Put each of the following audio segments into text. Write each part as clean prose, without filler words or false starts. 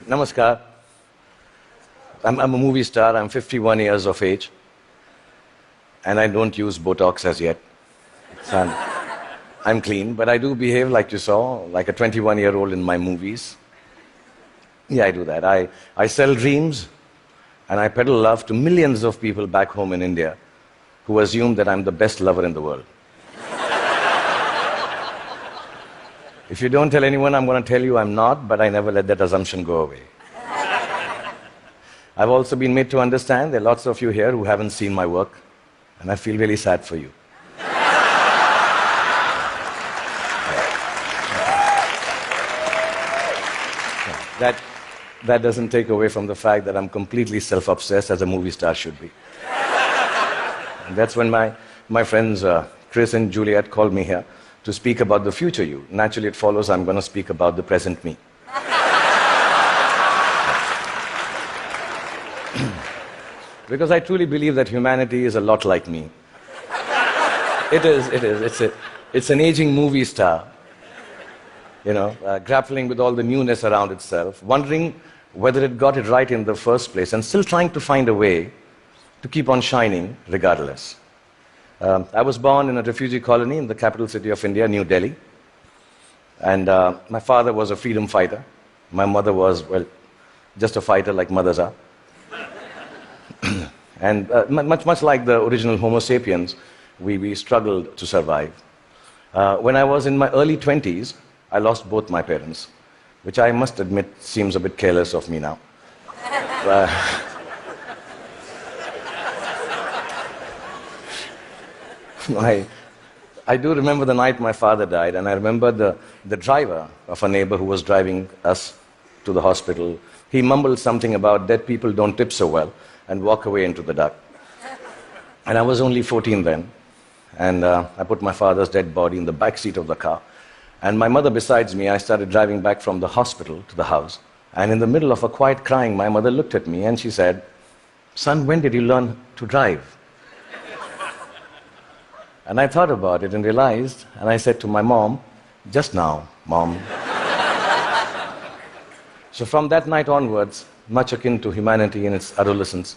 Namaskar. I'm a movie star. I'm 51 years of age. And I don't use Botox as yet. So I'm clean, but I do behave like you saw, like a 21-year-old in my movies. Yeah, I do that. I sell dreams, and I peddle love to millions of people back home in India who assume that I'm the best lover in the world. If you don't tell anyone, I'm going to tell you I'm not, but I never let that assumption go away. I've also been made to understand there are lots of you here who haven't seen my work, and I feel really sad for you. That doesn't take away from the fact that I'm completely self-obsessed, as a movie star should be. And that's when my friends Chris and Juliet called me here to speak about the future you. Naturally, it follows I'm going to speak about the present me. Because I truly believe that humanity is a lot like me. It is. It's an aging movie star, grappling with all the newness around itself, wondering whether it got it right in the first place, and still trying to find a way to keep on shining regardless. I was born in a refugee colony in the capital city of India, New Delhi. And my father was a freedom fighter. My mother was, well, just a fighter like mothers are. And much like the original Homo sapiens, we struggled to survive. When I was in my early 20s, I lost both my parents, which I must admit seems a bit careless of me now. I do remember the night my father died, and I remember the driver of a neighbor who was driving us to the hospital. He mumbled something about dead people don't tip so well and walk away into the dark. And I was only 14 then, and I put my father's dead body in the back seat of the car. And my mother besides me. I started driving back from the hospital to the house. And in the middle of a quiet crying, my mother looked at me and she said, "Son, when did you learn to drive?" And I thought about it and realized, and I said to my mom, "Just now, Mom." So from that night onwards, much akin to humanity in its adolescence,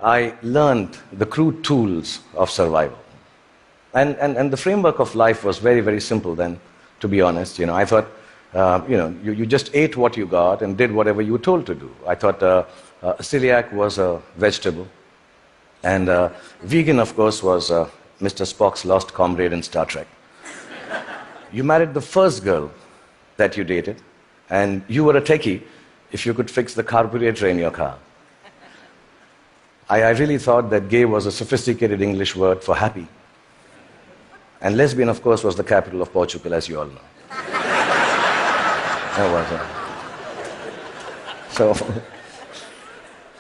I learned the crude tools of survival. And the framework of life was very, very simple then, to be honest. I thought, you just ate what you got and did whatever you were told to do. I thought celiac was a vegetable. And vegan, of course, was Mr. Spock's lost comrade in Star Trek. You married the first girl that you dated, and you were a techie if you could fix the carburetor in your car. I really thought that gay was a sophisticated English word for happy. And lesbian, of course, was the capital of Portugal, as you all know. That was it. So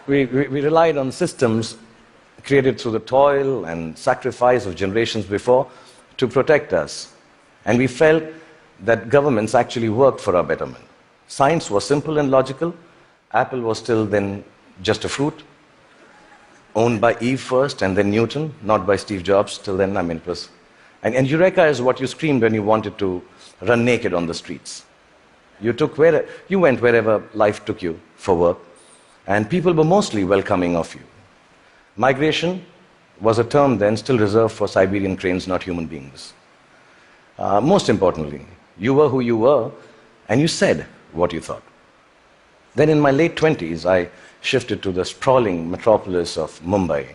we relied on systems created through the toil and sacrifice of generations before to protect us. And we felt that governments actually worked for our betterment. Science was simple and logical. Apple was still then just a fruit, owned by Eve first and then Newton, not by Steve Jobs. Till then, it was... And Eureka is what you screamed when you wanted to run naked on the streets. You went wherever life took you for work, and people were mostly welcoming of you. Migration was a term then still reserved for Siberian cranes, not human beings. Most importantly, you were who you were, and you said what you thought. Then in my late 20s, I shifted to the sprawling metropolis of Mumbai,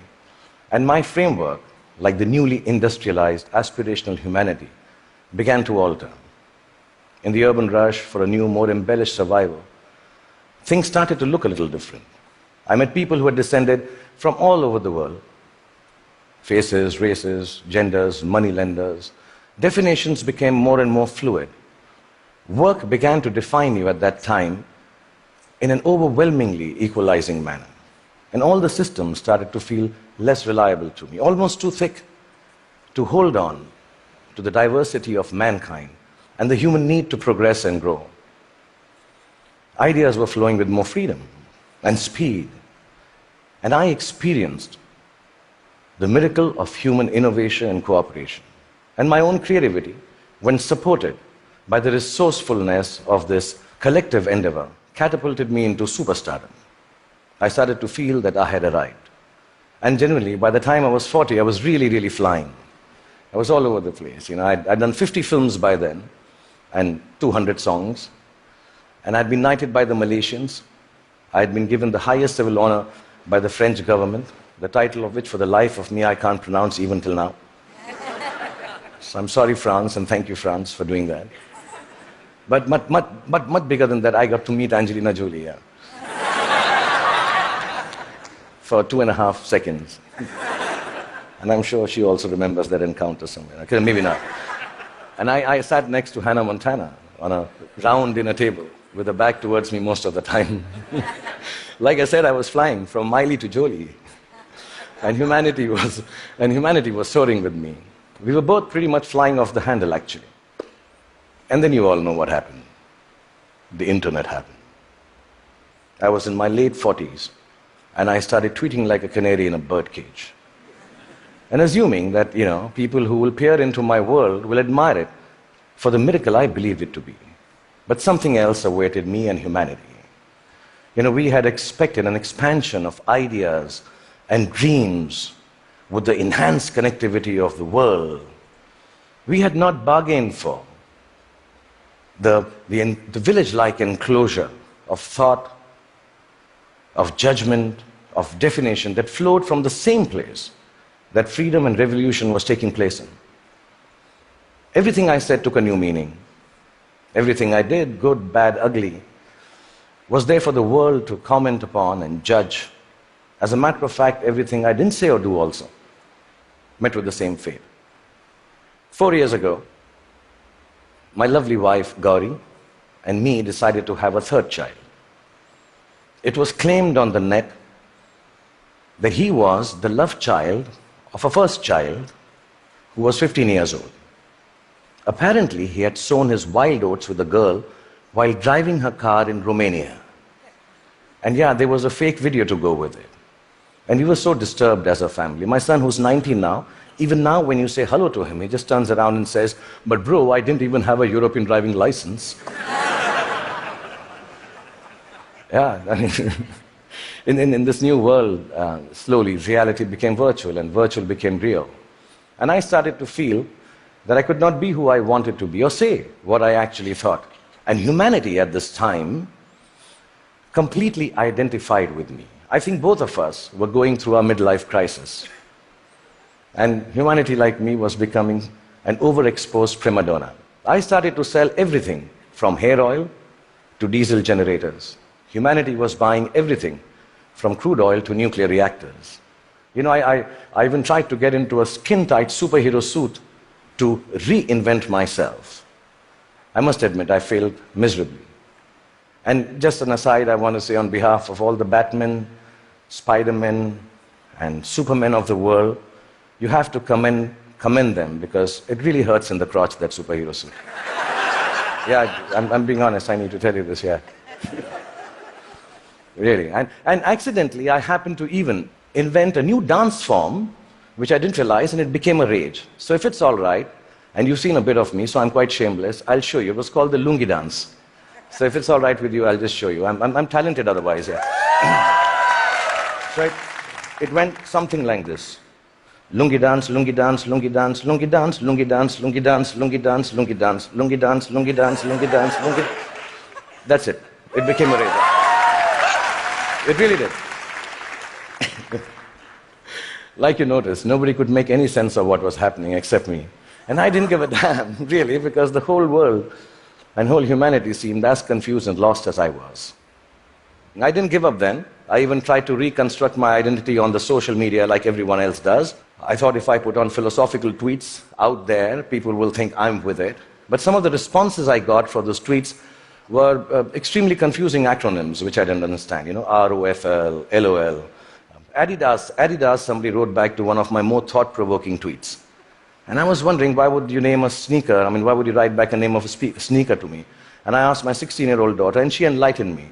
and my framework, like the newly industrialized aspirational humanity, began to alter. In the urban rush for a new, more embellished survival, things started to look a little different. I met people who had descended from all over the world. Faces, races, genders, moneylenders. Definitions became more and more fluid. Work began to define you at that time in an overwhelmingly equalizing manner. And all the systems started to feel less reliable to me, almost too thick to hold on to the diversity of mankind and the human need to progress and grow. Ideas were flowing with more freedom and speed, and I experienced the miracle of human innovation and cooperation. And my own creativity, when supported by the resourcefulness of this collective endeavor, catapulted me into superstardom. I started to feel that I had arrived. And generally, by the time I was 40, I was really, really flying. I was all over the place. I'd done 50 films by then, and 200 songs. And I'd been knighted by the Malaysians. I'd been given the highest civil honor by the French government, the title of which, for the life of me, I can't pronounce even till now. So I'm sorry, France, and thank you, France, for doing that. But much bigger than that, I got to meet Angelina Jolie, yeah. For 2.5 seconds. And I'm sure she also remembers that encounter somewhere. Okay, maybe not. And I sat next to Hannah Montana on a round dinner table with her back towards me most of the time. Like I said, I was flying from Miley to Jolie. And humanity was soaring with me. We were both pretty much flying off the handle, actually. And then you all know what happened. The internet happened. I was in my late 40s, and I started tweeting like a canary in a birdcage. And assuming that, people who will peer into my world will admire it for the miracle I believed it to be. But something else awaited me and humanity. We had expected an expansion of ideas and dreams with the enhanced connectivity of the world. We had not bargained for the village-like enclosure of thought, of judgment, of definition that flowed from the same place that freedom and revolution was taking place in. Everything I said took a new meaning. Everything I did, good, bad, ugly, was there for the world to comment upon and judge. As a matter of fact, everything I didn't say or do also met with the same fate. 4 years ago, my lovely wife, Gauri, and me decided to have a third child. It was claimed on the net that he was the love child of a first child who was 15 years old. Apparently, he had sown his wild oats with a girl while driving her car in Romania. And yeah, there was a fake video to go with it. And we were so disturbed as a family. My son, who's 19 now, even now when you say hello to him, he just turns around and says, "But bro, I didn't even have a European driving license." Yeah, I mean, in this new world, slowly reality became virtual and virtual became real. And I started to feel that I could not be who I wanted to be or say what I actually thought. And humanity at this time completely identified with me. I think both of us were going through our midlife crisis. And humanity, like me, was becoming an overexposed prima donna. I started to sell everything from hair oil to diesel generators. Humanity was buying everything from crude oil to nuclear reactors. I even tried to get into a skin-tight superhero suit to reinvent myself. I must admit, I failed miserably. And just an aside, I want to say on behalf of all the Batmen, Spider-Men, and Supermen of the world, you have to commend them, because it really hurts in the crotch, that superhero suit. Yeah, I'm being honest, I need to tell you this, yeah. Really. And accidentally, I happened to even invent a new dance form, which I didn't realize, and it became a rage. So if it's all right, and you've seen a bit of me, so I'm quite shameless, I'll show you. It was called the lungi dance. So if it's all right with you, I'll just show you. I'm talented otherwise, yeah. So it went something like this. Lungi dance, lungi dance, lungi dance, lungi dance, lungi dance, lungi dance, lungi dance, lungi dance, lungi dance, lungi dance, lungi dance, lungi. That's it. It became a rage. It really did. Like you noticed, nobody could make any sense of what was happening except me. And I didn't give a damn, really, because the whole world and whole humanity seemed as confused and lost as I was. I didn't give up then. I even tried to reconstruct my identity on the social media like everyone else does. I thought if I put on philosophical tweets out there, people will think I'm with it. But some of the responses I got for those tweets were extremely confusing acronyms, which I didn't understand. ROFL, LOL. Adidas, somebody wrote back to one of my more thought-provoking tweets. And I was wondering, why would you name a sneaker? I mean, why would you write back a name of a sneaker to me? And I asked my 16-year-old daughter, and she enlightened me.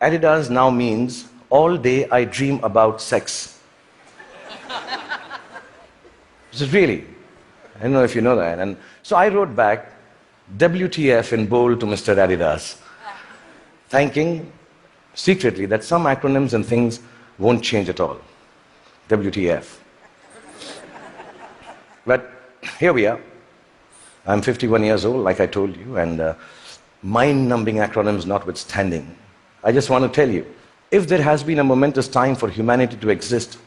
Adidas now means, all day I dream about sex. So really, I don't know if you know that. And so I wrote back, WTF in bold to Mr. Adidas. thinking secretly that some acronyms and things won't change at all. WTF. But here we are. I'm 51 years old, like I told you, and mind-numbing acronyms notwithstanding, I just want to tell you, if there has been a momentous time for humanity to exist,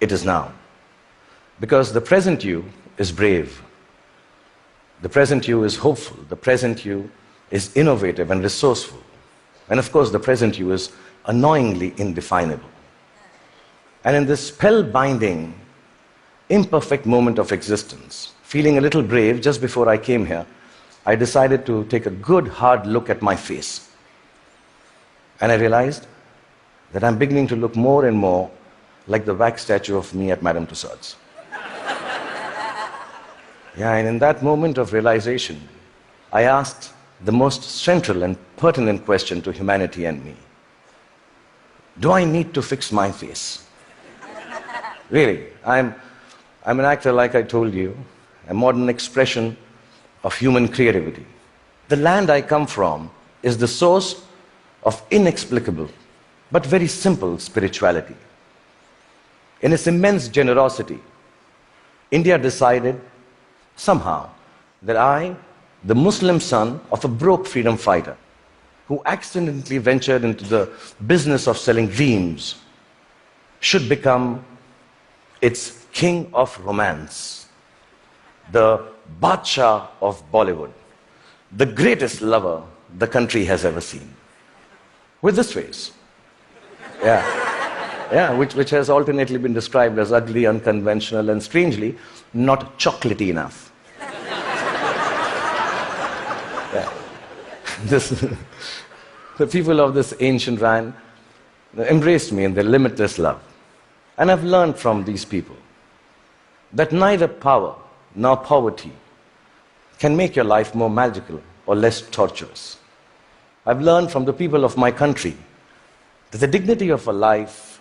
it is now. Because the present you is brave. The present you is hopeful. The present you is innovative and resourceful. And of course, the present you is annoyingly indefinable. And in this spellbinding, imperfect moment of existence, feeling a little brave just before I came here, I decided to take a good hard look at my face. And I realized that I'm beginning to look more and more like the wax statue of me at Madame Tussauds. Yeah, and in that moment of realization, I asked the most central and pertinent question to humanity and me. Do I need to fix my face? Really, I'm an actor, like I told you, a modern expression of human creativity. The land I come from is the source of inexplicable but very simple spirituality. In its immense generosity, India decided somehow that I, the Muslim son of a broke freedom fighter who accidentally ventured into the business of selling dreams, should become its king of romance, the Badshah of Bollywood, the greatest lover the country has ever seen. With this face. Yeah, which has alternately been described as ugly, unconventional, and strangely, not chocolatey enough. The people of this ancient land embraced me in their limitless love. And I've learned from these people that neither power nor poverty can make your life more magical or less torturous. I've learned from the people of my country that the dignity of a life,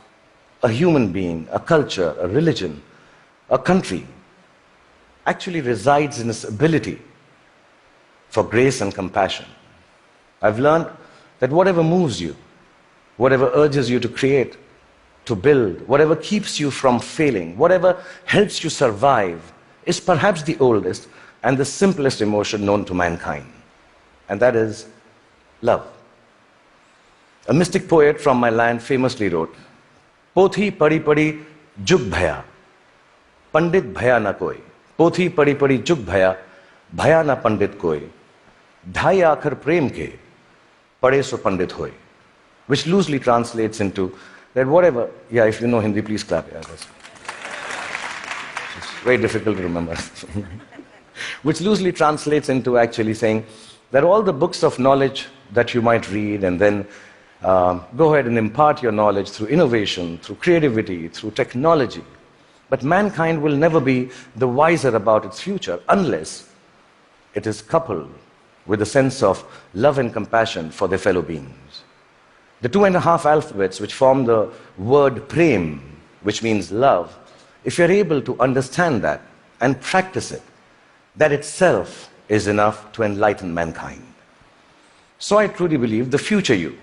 a human being, a culture, a religion, a country, actually resides in its ability for grace and compassion. I've learned that whatever moves you, whatever urges you to create, to build, whatever keeps you from failing, whatever helps you survive, is perhaps the oldest and the simplest emotion known to mankind. And that is love. A mystic poet from my land famously wrote, Pothi padi padi jug bhaya, pandit bhaya na koi. Pothi padi padi jug bhaya, bhaya na pandit koi. Dhai aakhar prem ke, pade so pandit hoy. Which loosely translates into that whatever, yeah, if you know Hindi, please clap. Yeah, that's it's very difficult to remember. Which loosely translates into actually saying that all the books of knowledge that you might read and then go ahead and impart your knowledge through innovation, through creativity, through technology. But mankind will never be the wiser about its future unless it is coupled with a sense of love and compassion for their fellow beings. The 2.5 alphabets which form the word prem, which means love, if you're able to understand that and practice it, that itself is enough to enlighten mankind. So I truly believe the future you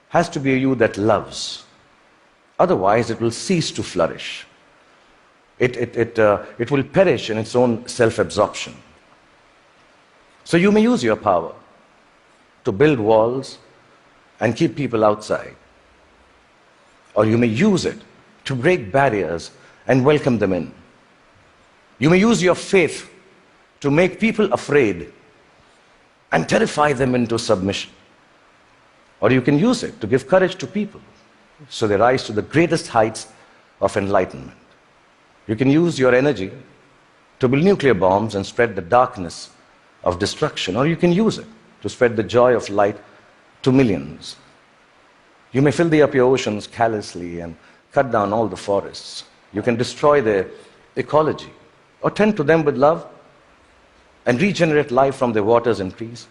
has to be a you that loves. Otherwise, it will cease to flourish. It will perish in its own self-absorption. So you may use your power to build walls and keep people outside. Or you may use it to break barriers and welcome them in. You may use your faith to make people afraid and terrify them into submission. Or you can use it to give courage to people so they rise to the greatest heights of enlightenment. You can use your energy to build nuclear bombs and spread the darkness of destruction, or you can use it to spread the joy of light to millions. You may filthy up your oceans callously and cut down all the forests. You can destroy their ecology, or tend to them with love and regenerate life from their waters and trees.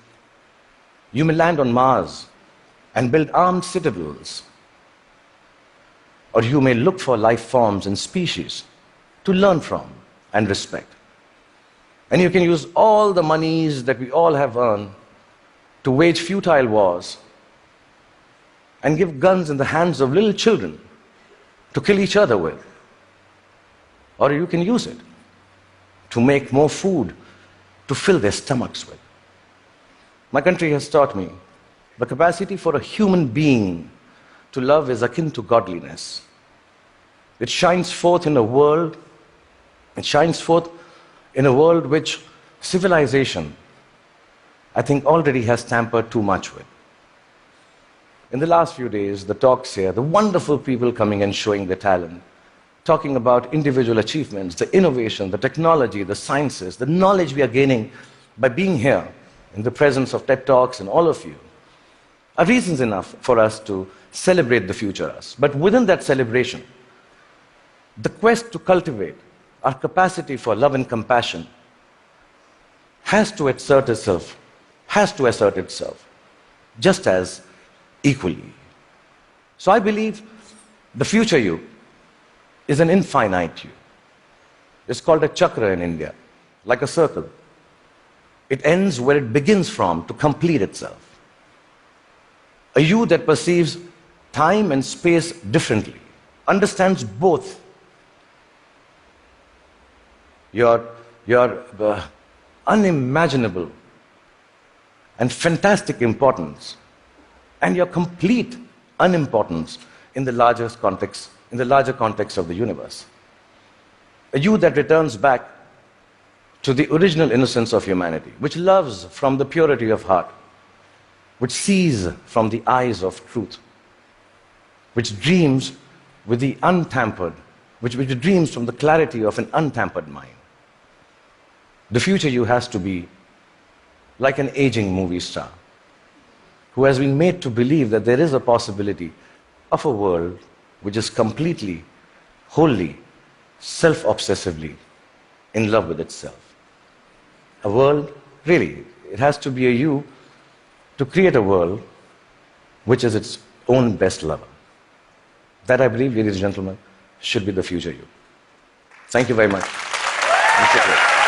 You may land on Mars and build armed citadels, or you may look for life forms and species to learn from and respect. And you can use all the monies that we all have earned to wage futile wars and give guns in the hands of little children to kill each other with. Or you can use it to make more food to fill their stomachs with. My country has taught me the capacity for a human being to love is akin to godliness. It shines forth in a world, which civilization, I think, already has tampered too much with. In the last few days, the talks here, the wonderful people coming and showing their talent, talking about individual achievements, the innovation, the technology, the sciences, the knowledge we are gaining by being here in the presence of TED Talks and all of you, are reasons enough for us to celebrate the future us. But within that celebration, the quest to cultivate our capacity for love and compassion has to assert itself just as equally. So I believe the future you is an infinite you. It's called a chakra in India, like a circle. It ends where it begins from to complete itself. A you that perceives time and space differently, understands both your unimaginable and fantastic importance and your complete unimportance in the larger context of the universe. A you that returns back to the original innocence of humanity, which loves from the purity of heart, which sees from the eyes of truth, which dreams with the untampered, which dreams from the clarity of an untampered mind. The future you has to be like an aging movie star who has been made to believe that there is a possibility of a world which is completely, wholly, self-obsessively in love with itself. A world, really, it has to be a you to create a world which is its own best lover. That, I believe, ladies and gentlemen, should be the future you. Thank you very much. Thank you.